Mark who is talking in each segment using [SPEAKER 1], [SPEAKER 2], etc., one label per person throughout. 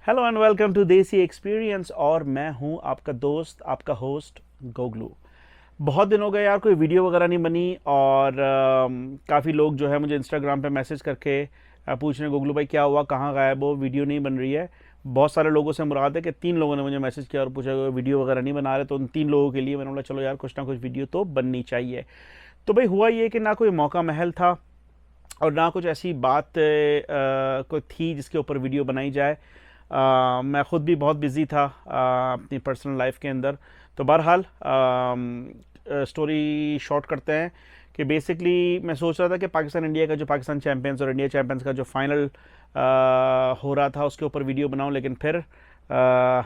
[SPEAKER 1] Hello and welcome to देसी experience. और मैं हूं आपका दोस्त, आपका होस्ट गोगलू। बहुत दिन हो गए यार, कोई वीडियो वगैरह नहीं बनी। और काफ़ी लोग जो है मुझे इंस्टाग्राम पे मैसेज करके पूछ रहे हैं, गोगलू भाई क्या हुआ, कहाँ गायब हो, वीडियो नहीं बन रही है। बहुत सारे लोगों से मुराद है कि 3 लोगों ने मुझे मैसेज किया और पूछा वीडियो वगैरह नहीं बना रहे। तो उन 3 लोगों के लिए मैंने बोला चलो यार कुछ ना कुछ वीडियो तो बननी चाहिए। तो भाई हुआ ये कि ना कोई मौका महल था और ना कुछ ऐसी बात कोई थी जिसके ऊपर वीडियो बनाई जाए। मैं ख़ुद भी बहुत बिज़ी था अपनी पर्सनल लाइफ के अंदर। तो बहरहाल स्टोरी शॉर्ट करते हैं कि बेसिकली मैं सोच रहा था कि पाकिस्तान इंडिया का जो पाकिस्तान चैम्पियंस और इंडिया चैम्पियंस का जो फाइनल हो रहा था उसके ऊपर वीडियो बनाऊं, लेकिन फिर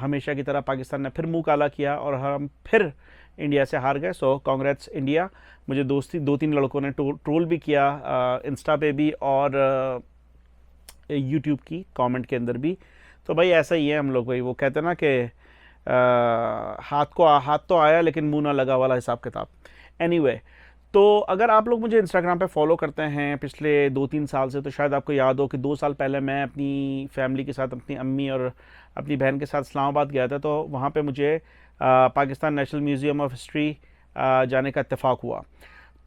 [SPEAKER 1] हमेशा की तरह पाकिस्तान ने फिर मुंह काला किया और हम फिर इंडिया से हार गए। सो कांग्रेट्स इंडिया। मुझे दोस्ती 2-3 लड़कों ने ट्रोल भी किया इंस्टा पे भी और यूट्यूब की कमेंट के अंदर भी। तो भाई ऐसा ही है हम लोग। भाई वो कहते हैं ना कि हाथ तो आया लेकिन मुंह ना लगा वाला हिसाब किताब। एनीवे तो अगर आप लोग मुझे इंस्टाग्राम पे फॉलो करते हैं पिछले 2-3 साल से, तो शायद आपको याद हो कि 2 साल पहले मैं अपनी फैमिली के साथ, अपनी अम्मी और अपनी बहन के साथ इस्लामाबाद गया था। तो वहाँ पे मुझे Pakistan national museum of history जाने का इत्तेफाक हुआ।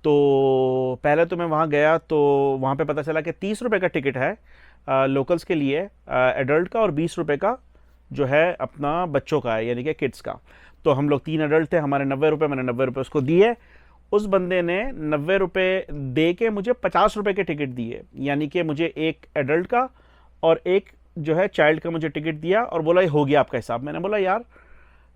[SPEAKER 1] तो पहले तो मैं वहाँ गया तो वहाँ पे पता चला कि 30 रुपये का टिकट है लोकल्स के लिए एडल्ट का, और 20 रुपये का जो है अपना बच्चों का है, यानी कि किड्स का। तो हम लोग 3 एडल्ट थे, हमारे 90 रुपये, मैंने 90 रुपये उसको दिए। उस बंदे ने 90 रुपये दे के मुझे 50 रुपये के टिकट दिए, यानी कि मुझे एक एडल्ट का और एक जो है चाइल्ड का मुझे टिकट दिया और बोला ये हो गया आपका हिसाब। मैंने बोला यार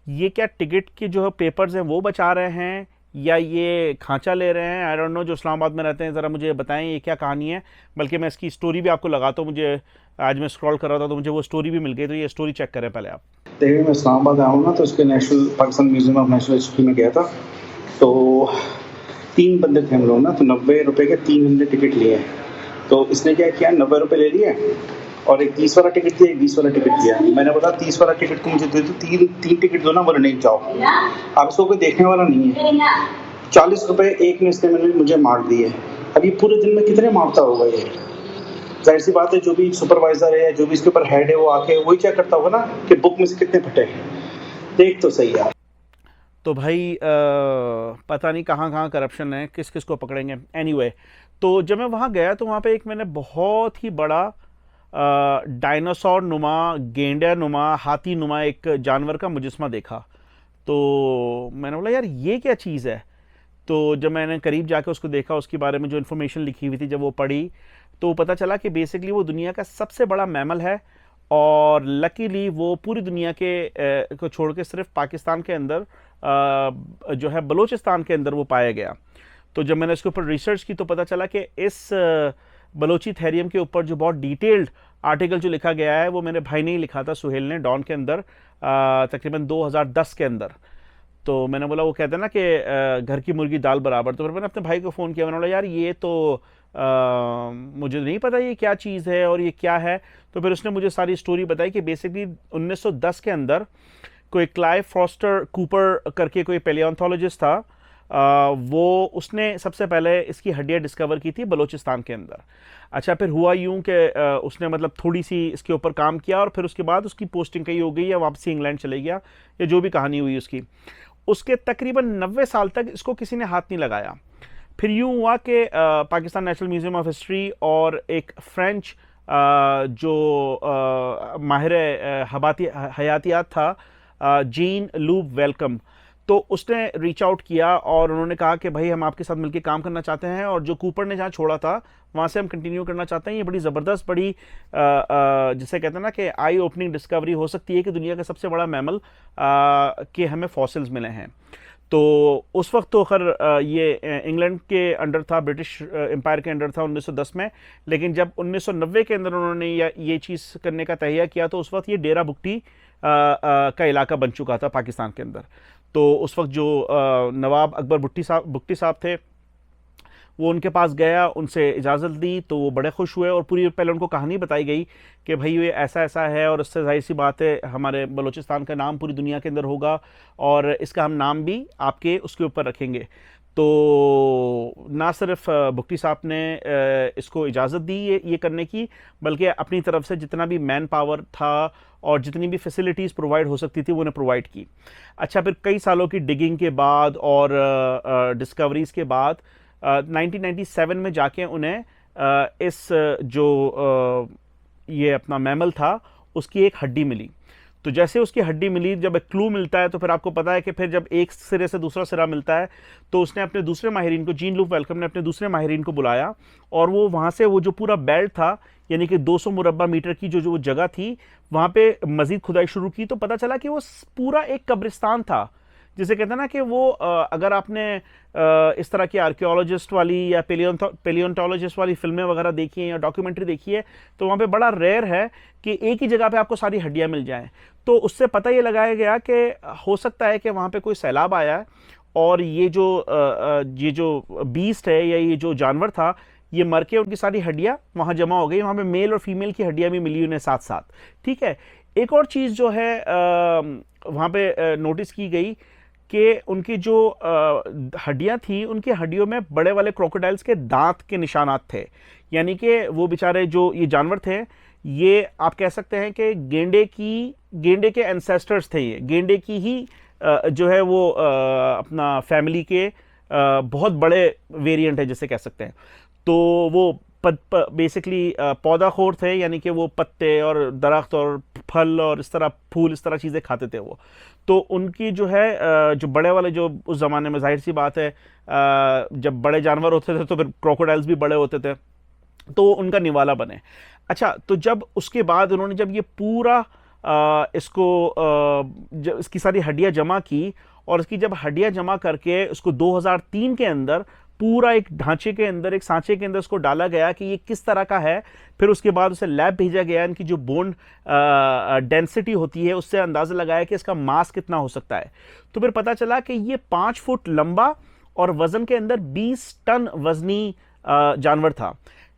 [SPEAKER 1] ये क्या टिकट के जो पेपर्स हैं वो बचा रहे हैं या ये खांचा ले रहे हैं, आई डोंट नो। जो इस्लामाबाद में रहते हैं ज़रा मुझे बताएं ये क्या कहानी है। बल्कि मैं इसकी स्टोरी भी आपको लगाता हूँ। मुझे आज मैं स्क्रॉल कर रहा था तो मुझे वो स्टोरी भी मिल गई। तो ये स्टोरी चेक करें पहले आप।
[SPEAKER 2] देखिए, मैं इस्लामाबाद आया हूँ ना, तो उसके national Pakistan museum of national history में गया था। तो 3 बंदे थे हम लोग ना, तो 90 रुपये के 3 हमने टिकट लिए। तो इसने क्या किया, 90 रुपये ले लिए और एक 30 वाला टिकट दिया, एक 20 वाला टिकट दिया। मैंने बोला 30 वाला टिकट तुम मुझे दे दो, तीन टिकट दो ना। बोले नहीं जाओ, अब इसको कोई देखने वाला नहीं है। 40 रुपये एक में इसने मुझे मार दिए। अब ये पूरे दिन में कितने मारता होगा ये? जाहिर सी बात है, जो भी सुपरवाइजर है, जो भी इसके ऊपर हेड है, वो आके वही चेक करता होगा ना कि बुक में से कितने फटे। देख तो सही यार।
[SPEAKER 1] तो भाई पता नहीं कहाँ कहाँ करप्शन है, किस किस को पकड़ेंगे। एनीवे तो जब मैं वहाँ गया तो वहाँ पे एक मैंने बहुत ही बड़ा डायनासोर नुमा, गेंडा नुमा, हाथी नुमा एक जानवर का मुजस्मा देखा। तो मैंने बोला यार ये क्या चीज़ है। तो जब मैंने करीब जाकर उसको देखा, उसके बारे में जो इन्फॉर्मेशन लिखी हुई थी जब वो पढ़ी, तो पता चला कि बेसिकली वो दुनिया का सबसे बड़ा मैमल है। और लकीली वो पूरी दुनिया के को छोड़ के सिर्फ पाकिस्तान के अंदर जो है बलूचिस्तान के अंदर वो पाया गया। तो जब मैंने इसके ऊपर रिसर्च की तो पता चला कि इस बलोची थेरियम के ऊपर जो बहुत डिटेल्ड आर्टिकल जो लिखा गया है वो मेरे भाई ने ही लिखा था, सुहेल ने, डॉन के अंदर, तकरीबन 2010 के अंदर। तो मैंने बोला, वो कहते हैं ना कि घर की मुर्गी दाल बराबर। तो फिर मैंने अपने भाई को फ़ोन किया, मैंने बोला यार ये तो मुझे नहीं पता ये क्या चीज़ है और ये क्या है। तो फिर उसने मुझे सारी स्टोरी बताई कि बेसिकली 1910 के अंदर कोई क्लाइव फॉस्टर कूपर करके कोई पेलियोंथोलॉजिस्ट था, वो उसने सबसे पहले इसकी हड्डियाँ डिस्कवर की थी बलूचिस्तान के अंदर। अच्छा, फिर हुआ यूं कि उसने मतलब थोड़ी सी इसके ऊपर काम किया और फिर उसके बाद उसकी पोस्टिंग कहीं हो गई या वापसी इंग्लैंड चले गया, या जो भी कहानी हुई उसकी। उसके तकरीबन 90 साल तक इसको किसी ने हाथ नहीं लगाया। फिर यूं हुआ कि Pakistan national museum of history और एक फ्रेंच जो माहिर हयातियात था, जीन लूब वेलकम, तो उसने रीच आउट किया और उन्होंने कहा कि भाई हम आपके साथ मिलकर काम करना चाहते हैं और जो कूपर ने जहाँ छोड़ा था वहाँ से हम कंटिन्यू करना चाहते हैं। ये बड़ी ज़बरदस्त, बड़ी जिसे कहते हैं ना कि आई ओपनिंग डिस्कवरी हो सकती है कि दुनिया का सबसे बड़ा मैमल के हमें फॉसिल्स मिले हैं। तो उस वक्त तो खैर ये इंग्लैंड के अंडर था, ब्रिटिश एम्पायर के अंडर था 1910 में। लेकिन जब 1990 के अंदर उन्होंने ये चीज़ करने का तहिया किया तो उस वक्त ये डेरा बुगटी का इलाका बन चुका था पाकिस्तान के अंदर। तो उस वक्त जो नवाब अकबर बुगटी साहब थे, वो उनके पास गया, उनसे इजाज़त दी तो वो बड़े खुश हुए और पूरी पहले उनको कहानी बताई गई कि भाई ये ऐसा ऐसा है और इससे जाहिर सी बात है हमारे बलूचिस्तान का नाम पूरी दुनिया के अंदर होगा और इसका हम नाम भी आपके उसके ऊपर रखेंगे। तो ना सिर्फ भुट्टी साहब ने इसको इजाज़त दी ये करने की, बल्कि अपनी तरफ से जितना भी मैन पावर था और जितनी भी फैसिलिटीज़ प्रोवाइड हो सकती थी वो उन्हें प्रोवाइड की। अच्छा, फिर कई सालों की डिगिंग के बाद और डिस्कवरीज़ के बाद 1997 में जाके उन्हें इस जो ये अपना मैमल था उसकी एक हड्डी मिली। तो जैसे उसकी हड्डी मिली, जब एक क्लू मिलता है तो फिर आपको पता है कि फिर जब एक सिरे से दूसरा सिरा मिलता है तो उसने अपने दूसरे माहिरीन को, जीन लूप वेलकम ने अपने दूसरे माहिरीन को बुलाया और वो वहाँ से वो जो पूरा बेल्ट था, यानी कि 200 मुरब्बा मीटर की जो जगह थी, वहाँ पे मजीद खुदाई शुरू की। तो पता चला कि वो पूरा एक कब्रिस्तान था, जिसे कहते हैं ना कि वो अगर आपने इस तरह की आर्कियोलॉजिस्ट वाली या पेलियोंटोलॉजिस्ट वाली फिल्में वगैरह देखी हैं या डॉक्यूमेंट्री देखी है, तो वहाँ पे बड़ा रेयर है कि एक ही जगह पे आपको सारी हड्डियाँ मिल जाएं। तो उससे पता ये लगाया गया कि हो सकता है कि वहाँ पे कोई सैलाब आया है और ये जो बीस्ट है या ये जो जानवर था, ये मर के उनकी सारी हड्डियाँ वहाँ जमा हो गई। वहाँ पे मेल और फीमेल की हड्डियाँ भी मिली उन्हें साथ साथ। ठीक है, एक और चीज़ जो है वहाँ पे नोटिस की गई कि उनकी जो हड्डियां थी, उनकी हड्डियों में बड़े वाले क्रोकोडाइल्स के दांत के निशानात थे, यानी कि वो बेचारे जो ये जानवर थे, ये आप कह सकते हैं कि गेंडे के एंसेस्टर्स थे। ये गेंडे की ही जो है वो अपना फैमिली के बहुत बड़े वेरिएंट है जिसे कह सकते हैं। तो वो बेसिकली पौधाखोर थे, यानी कि वो पत्ते और दरख्त और फल और इस तरह फूल, इस तरह चीज़ें खाते थे वो। तो उनकी जो है जो बड़े वाले, जो उस ज़माने में जाहिर सी बात है जब बड़े जानवर होते थे तो फिर क्रोकोडाइल्स भी बड़े होते थे, तो उनका निवाला बने। अच्छा, तो जब उसके बाद उन्होंने जब ये पूरा जब इसकी सारी हड्डियाँ जमा की और इसकी जब हड्डियाँ जमा करके उसको 2003 के अंदर पूरा एक ढांचे के अंदर, एक सांचे के अंदर उसको डाला गया कि ये किस तरह का है। फिर उसके बाद उसे लैब भेजा गया, इनकी जो बोन डेंसिटी होती है उससे अंदाज़ा लगाया कि इसका मास कितना हो सकता है। तो फिर पता चला कि ये 5 फुट लंबा और वजन के अंदर 20 टन वजनी जानवर था।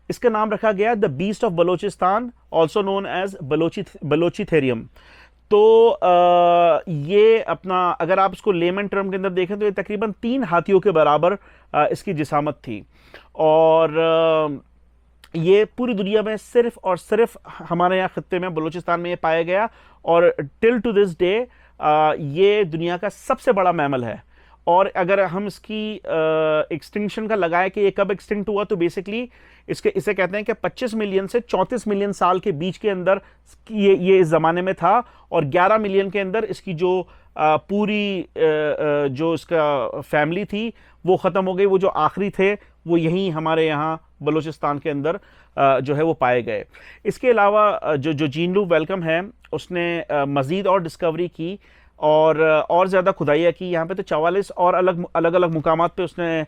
[SPEAKER 1] इसका नाम रखा गया the beast of Balochistan, also known as Baluchitherium. तो ये अपना, अगर आप इसको लेमन टर्म के अंदर देखें तो ये तकरीबन 3 हाथियों के बराबर इसकी जिसामत थी। और ये पूरी दुनिया में सिर्फ और सिर्फ हमारे यहाँ खत्ते में, बलूचिस्तान में ये पाया गया और टिल टू दिस डे ये दुनिया का सबसे बड़ा मैमल है। और अगर हम इसकी एक्सटिंक्शन का लगाए कि ये कब एक्सटिंक्ट हुआ, तो बेसिकली इसे कहते हैं कि 25 मिलियन से 34 मिलियन साल के बीच के अंदर ये इस ज़माने में था। और 11 मिलियन के अंदर इसकी जो पूरी जो इसका फैमिली थी वो ख़त्म हो गई। वो जो आखिरी थे वो यहीं हमारे यहाँ बलूचिस्तान के अंदर जो है वो पाए गए। इसके अलावा जो जीन लूप वेलकम है उसने मज़ीद और डिस्कवरी की और ज़्यादा खुदाइयाँ की। यहाँ पे तो 44 और अलग अलग मुकामात पे उसने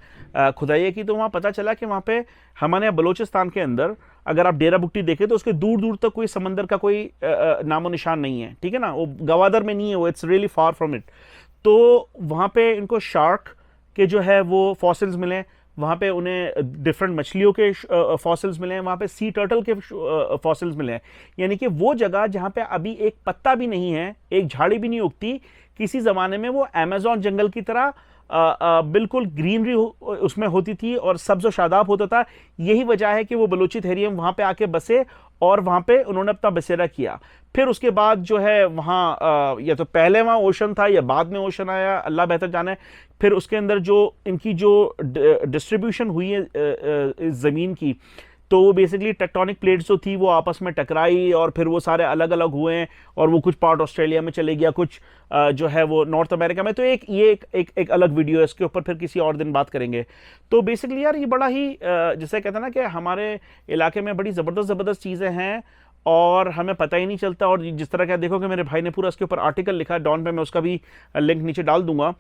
[SPEAKER 1] खुदाइयाँ की। तो वहाँ पता चला कि वहाँ पे हमारे यहाँ बलूचिस्तान के अंदर अगर आप डेरा बुट्टी देखें तो उसके दूर दूर तक कोई समंदर का कोई नामो निशान नहीं है, ठीक है ना, वो गवादर में नहीं है, वो it's really far from it. तो वहाँ पे इनको शार्क के जो है वो फॉसिल्स मिले, वहाँ पे उन्हें डिफरेंट मछलियों के फॉसिल्स मिले हैं, वहाँ पे सी टर्टल के फॉसिल्स मिले हैं। यानी कि वो जगह जहाँ पे अभी एक पत्ता भी नहीं है, एक झाड़ी भी नहीं उगती, किसी ज़माने में वो अमेज़न जंगल की तरह बिल्कुल ग्रीनरी उसमें होती थी और सब्ज़ शादाब होता था। यही वजह है कि वो बलूचिथेरियम वहाँ पे आके बसे और वहाँ पे उन्होंने अपना बसेरा किया। फिर उसके बाद जो है वहाँ या तो पहले वहाँ ओशन था या बाद में ओशन आया, अल्लाह बेहतर जाने। फिर उसके अंदर जो इनकी जो डिस्ट्रीब्यूशन हुई है इस ज़मीन की, तो वो बेसिकली टेक्टोनिक प्लेट्स जो थी वो आपस में टकराई और फिर वो सारे अलग अलग हुए और वो कुछ पार्ट ऑस्ट्रेलिया में चले गया, कुछ जो है वो नॉर्थ अमेरिका में। तो एक अलग वीडियो है, इसके ऊपर फिर किसी और दिन बात करेंगे। तो बेसिकली यार ये बड़ा ही जैसे कहते हैं ना कि हमारे इलाके में बड़ी ज़बरदस्त चीज़ें हैं और हमें पता ही नहीं चलता। और जिस तरह का देखो कि मेरे भाई ने पूरा इसके ऊपर आर्टिकल लिखा है डॉन पे, मैं उसका भी लिंक नीचे डाल दूंगा।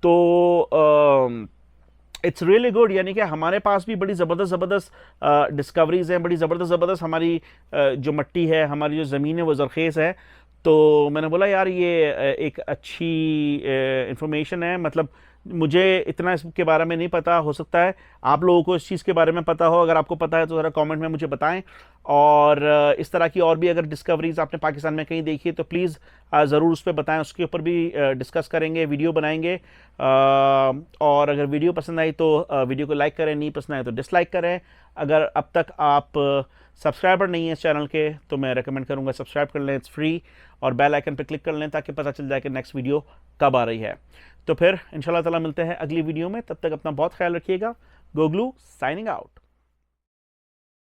[SPEAKER 1] तो इट्स रियली गुड, यानी कि हमारे पास भी बड़ी ज़बरदस्त डिस्कवरीज़ हैं, बड़ी ज़बरदस्त हमारी जो मिट्टी है, हमारी जो ज़मीन है वो ज़रखेज़ है। तो मैंने बोला यार ये एक अच्छी इंफॉर्मेशन है, मतलब मुझे इतना इसके बारे में नहीं पता, हो सकता है आप लोगों को इस चीज़ के बारे में पता हो, अगर आपको पता है तो ज़रा कमेंट में मुझे बताएं। और इस तरह की और भी अगर डिस्कवरीज आपने पाकिस्तान में कहीं देखी है तो प्लीज़ ज़रूर उस पर बताएं, उसके ऊपर भी डिस्कस करेंगे, वीडियो बनाएंगे। और अगर वीडियो पसंद आई तो वीडियो को लाइक करें, नहीं पसंद आए तो डिसलाइक करें। अगर अब तक आप सब्सक्राइबर नहीं है इस चैनल के तो मैं रेकमेंड करूंगा सब्सक्राइब कर लें, इट्स फ्री, और बेल आइकन पर क्लिक कर लें ताकि पता चल जाए कि नेक्स्ट वीडियो कब आ रही है। तो फिर इंशाल्लाह ताला मिलते हैं अगली वीडियो में, तब तक अपना बहुत ख्याल रखिएगा। गोगलू साइनिंग आउट।